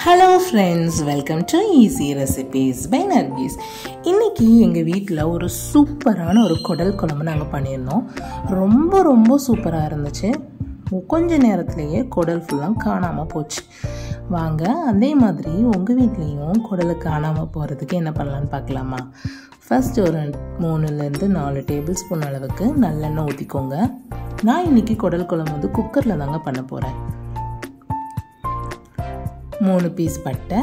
Hello friends, welcome to easy recipes by Nargis. இன்றைக்கி எங்கள் வீட்டில் ஒரு சூப்பரான ஒரு குடல் குழம்பு நாங்கள் பண்ணியிருந்தோம். ரொம்ப ரொம்ப சூப்பராக இருந்துச்சு. கொஞ்ச நேரத்துலேயே குடல் ஃபுல்லாக காணாமல் போச்சு. வாங்க, அதே மாதிரி உங்கள் வீட்லேயும் குடலை காணாமல் போகிறதுக்கு என்ன பண்ணலான்னு பார்க்கலாமா? ஃபஸ்ட்டு ஒரு 3-4 டேபிள் ஸ்பூன் அளவுக்கு நல்லெண்ணெய் ஊற்றிக்கோங்க. நான் இன்றைக்கி குடல் குழம்பு வந்து குக்கரில் தாங்க பண்ண போகிறேன். 3 பீஸ் பட்டை,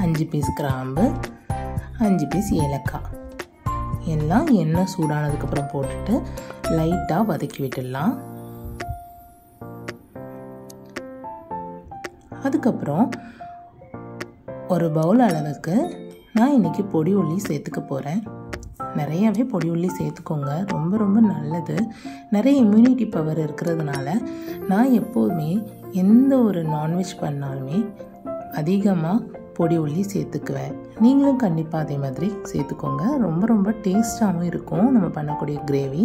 5 பீஸ் கிராம்பு, 5 பீஸ் ஏலக்காய் எல்லாம் எண்ணெய் சூடானதுக்கப்புறம் போட்டுட்டு லைட்டாக வதக்கி விட்டுடலாம். அதுக்கப்புறம் ஒரு பவுல் அளவுக்கு நான் இன்றைக்கி பொடி உள்ளி சேர்த்துக்க போகிறேன். நிறையவே பொடி உள்ளி சேர்த்துக்கோங்க, ரொம்ப ரொம்ப நல்லது. நிறைய இம்யூனிட்டி பவர் இருக்கிறதுனால நான் எப்போதுமே எந்த ஒரு நான்வெஜ் பண்ணாலுமே அதிகமாக பொடி உள்ளி சேர்த்துக்குவேன். நீங்களும் கண்டிப்பாக அதே மாதிரி சேர்த்துக்கோங்க. ரொம்ப ரொம்ப டேஸ்டாகவும் இருக்கும் நம்ம பண்ணக்கூடிய கிரேவி.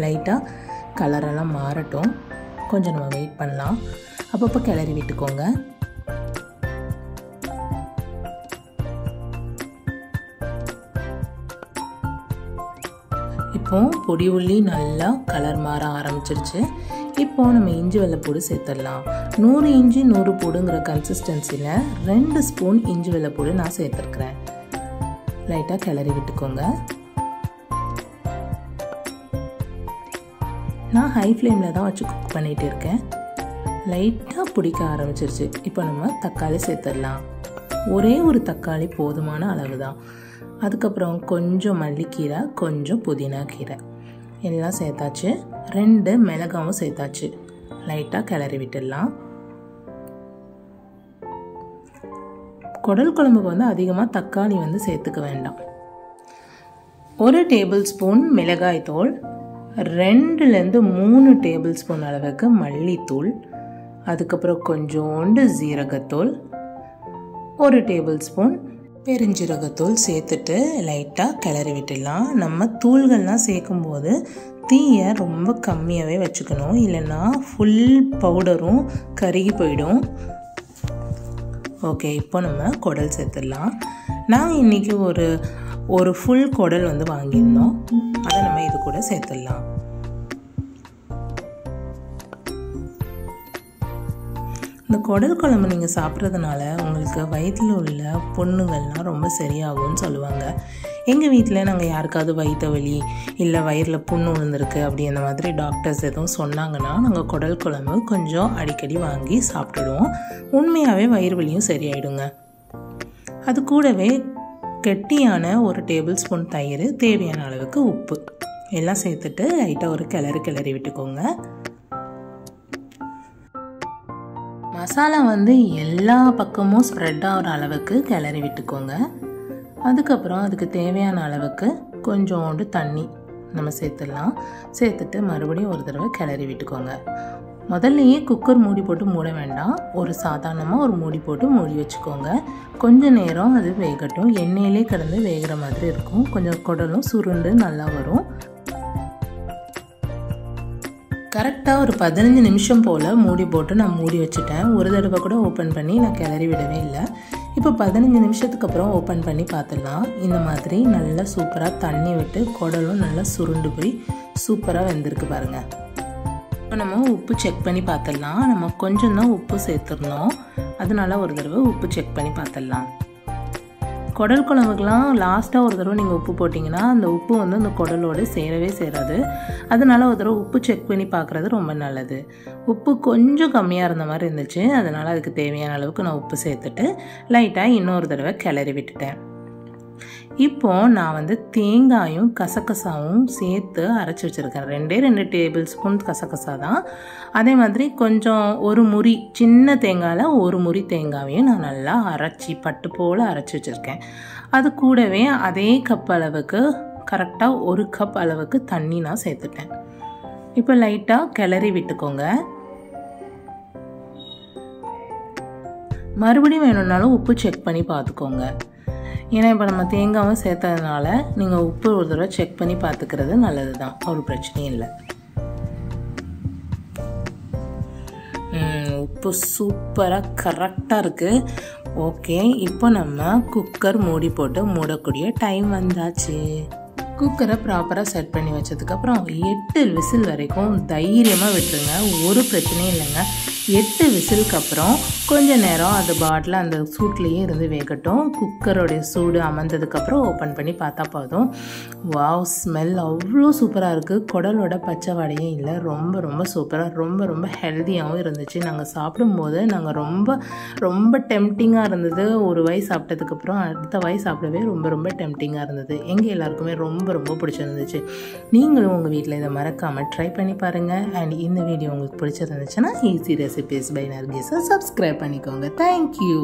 லைட்டாக கலரெல்லாம் மாறட்டும், கொஞ்சம் நம்ம வெயிட் பண்ணலாம். அப்பப்போ கிளறி விட்டுக்கோங்க. இப்போ பொடி உள்ளி நல்லா கலர் மாற ஆரம்பிச்சிருச்சு. இப்போ நம்ம இஞ்சி வெள்ளைப்பூடு சேர்த்துடலாம். 100 இஞ்சி 100 பூடுங்கிற கன்சிஸ்டன்சியில் 2 ஸ்பூன் இஞ்சி வெள்ளைப்பூடு நான் சேர்த்துருக்குறேன். லைட்டாக கிளறி விட்டுக்கோங்க. நான் ஹை ஃப்ளேமில் தான் வச்சு குக் பண்ணிகிட்டு இருக்கேன். லைட்டாக பிடிக்க ஆரம்பிச்சிருச்சு. இப்போ நம்ம தக்காளி சேர்த்துடலாம். ஒரே ஒரு தக்காளி போதுமான அளவு தான். அதுக்கப்புறம் கொஞ்சம் மல்லிக்கீரை, கொஞ்சம் புதினா கீரை எல்லாம் சேர்த்தாச்சு. 2 மிளகாவும் சேர்த்தாச்சு. லைட்டாக கிளறி விட்டுடலாம். குடல் குழம்புக்கு வந்து அதிகமாக தக்காளி வந்து சேர்த்துக்க வேண்டாம். 1 டேபிள் ஸ்பூன் மிளகாய் தூள், 2-3 டேபிள் ஸ்பூன் அளவுக்கு மல்லித்தூள், அதுக்கப்புறம் கொஞ்சோண்டு ஜீரகத்தூள், 1 டேபிள் ஸ்பூன் பெருஞ்சீரகத்தூள் சேர்த்துட்டு லைட்டாக கிளறி விட்டுடலாம். நம்ம தூள்கள்லாம் சேர்க்கும்போது தீயை ரொம்ப கம்மியாகவே வச்சுக்கணும், இல்லைன்னா ஃபுல் பவுடரும் கருகி போயிடும். ஓகே, இப்போ நம்ம குடல் சேர்த்துடலாம். நாங்கள் இன்றைக்கி ஒரு ஃபுல் குடல் வந்து வாங்கியிருந்தோம். அதை நம்ம இது கூட சேர்த்துடலாம். இந்த குடல் குழம்பு நீங்கள் சாப்பிட்றதுனால உங்களுக்கு வயிற்றில் உள்ள புண்ணுகள்லாம் ரொம்ப சரியாகும்னு சொல்லுவாங்க. எங்கள் வீட்டில் நாங்கள் யாருக்காவது வயிற்று வலி இல்லை வயிறில் புண்ணு விழுந்திருக்கு அப்படி அந்த மாதிரி டாக்டர்ஸ் எதுவும் சொன்னாங்கன்னா நாங்கள் குடல் குழம்பு கொஞ்சம் அடிக்கடி வாங்கி சாப்பிட்டுடுவோம். உண்மையாகவே வயிறு வலியும் சரியாயிடுங்க. அது கூடவே கெட்டியான 1 டேபிள் ஸ்பூன் தயிர், தேவையான அளவுக்கு உப்பு எல்லாம் சேர்த்துட்டு லைட்டாக ஒரு கிளறி விட்டுக்கோங்க. மசாலா வந்து எல்லா பக்கமும் ஸ்ப்ரெட் ஆகிற அளவுக்கு கிளறி விட்டுக்கோங்க. அதுக்கப்புறம் அதுக்கு தேவையான அளவுக்கு கொஞ்சோண்டு தண்ணி நம்ம சேர்த்துடலாம். சேர்த்துட்டு மறுபடியும் ஒரு தடவை கிளறி விட்டுக்கோங்க. முதல்லையே குக்கர் மூடி போட்டு மூட வேண்டாம். சாதாரணமாக ஒரு மூடி போட்டு மூடி வச்சுக்கோங்க. கொஞ்சம் நேரம் அது வேகட்டும். எண்ணெயிலே கிடந்து வேகிற மாதிரி இருக்கும். கொஞ்சம் குடலும் சுருண்டு நல்லா வரும். கரெக்டாக ஒரு 15 நிமிஷம் போல் மூடி போட்டு நான் மூடி வச்சுட்டேன். ஒரு தடவை கூட ஓப்பன் பண்ணி நான் கிளறி விடவே இல்லை. இப்போ 15 நிமிஷத்துக்கு அப்புறம் ஓப்பன் பண்ணி பார்த்துடலாம். இந்த மாதிரி நல்லா சூப்பராக தண்ணி விட்டு குடலும் நல்லா சுருண்டு போய் சூப்பராக வெந்திருக்கு பாருங்கள். இப்போ நம்ம உப்பு செக் பண்ணி பார்த்துடலாம். நம்ம கொஞ்சம் தான் உப்பு சேர்த்துருந்தோம், அதனால ஒரு தடவை உப்பு செக் பண்ணி பார்த்துடலாம். குடல் குழம்புக்கெலாம் லாஸ்ட்டாக ஒரு தடவை நீங்கள் உப்பு போட்டிங்கன்னா அந்த உப்பு வந்து அந்த குடலோடு சேரவே சேராது. அதனால் ஒரு தடவை உப்பு செக் பண்ணி பார்க்குறது ரொம்ப நல்லது. உப்பு கொஞ்சம் கம்மியாக இருந்த மாதிரி இருந்துச்சு, அதனால் அதுக்கு தேவையான அளவுக்கு நான் உப்பு சேர்த்துட்டு லைட்டாக இன்னொரு தடவை கிளறி விட்டுட்டேன். இப்போது நான் வந்து தேங்காயும் கசகசாவும் சேர்த்து அரைச்சி வச்சுருக்கேன். 2 டேபிள் ஸ்பூன் கசகசா தான். அதே மாதிரி கொஞ்சம் ஒரு முறி சின்ன தேங்காயில் 1 முறி தேங்காவையும் நான் நல்லா அரைச்சி பட்டு போல் அரைச்சி வச்சுருக்கேன். அது கூடவே அதே கப் அளவுக்கு கரெக்டாக 1 கப் அளவுக்கு தண்ணி நான் சேர்த்துட்டேன். இப்போ லைட்டாக கிளறி விட்டுக்கோங்க. மறுபடியும் வேணும்னாலும் உப்பு செக் பண்ணி பார்த்துக்கோங்க. ஏன்னா இப்போ நம்ம தேங்காவும் சேர்த்ததுனால நீங்கள் உப்பு ஒரு தடவை செக் பண்ணி பார்த்துக்கிறது நல்லது தான், ஒரு பிரச்சனையும் இல்லை. இப்போ சூப்பராக கரெக்டாக இருக்குது. ஓகே, இப்போ நம்ம குக்கர் மூடி போட்டு மூடக்கூடிய டைம் வந்தாச்சு. குக்கரை ப்ராப்பராக செட் பண்ணி வச்சதுக்கப்புறம் 8 விசில் வரைக்கும் தைரியமாக விட்டுருங்க. ஒரு பிரச்சனையும் இல்லைங்க. 8 விசிலுக்கு அப்புறம் கொஞ்சம் நேரம் அது பாட்டில் அந்த சூட்லேயே இருந்து வேகட்டும். குக்கரோடைய சூடு அமர்ந்ததுக்கப்புறம் ஓப்பன் பண்ணி பார்த்தா போதும். வாவ், ஸ்மெல் அவ்வளோ சூப்பராக இருக்குது. குடலோட பச்சை வாடையே இல்லை. ரொம்ப ரொம்ப சூப்பராக, ரொம்ப ரொம்ப ஹெல்த்தியாகவும் இருந்துச்சு. நாங்கள் சாப்பிடும்போது நாங்கள் ரொம்ப டெம்டிங்காக இருந்தது. ஒரு வாய் சாப்பிட்டதுக்கப்புறம் அடுத்த வாய் சாப்பிடவே ரொம்ப ரொம்ப டெம்டிங்காக இருந்தது. எங்கள் எல்லாருக்குமே ரொம்ப ரொம்ப பிடிச்சிருந்துச்சு. நீங்களும் உங்கள் வீட்டில் இதை மறக்காமல் ட்ரை பண்ணி பாருங்கள். அண்ட் இந்த வீடியோ உங்களுக்கு பிடிச்சிருந்துச்சுன்னா ஈஸி ரெசிபீஸ் பை நர்கீஸை சப்ஸ்கிரைப் பண்ணிக்கோங்க. தேங்க்யூ.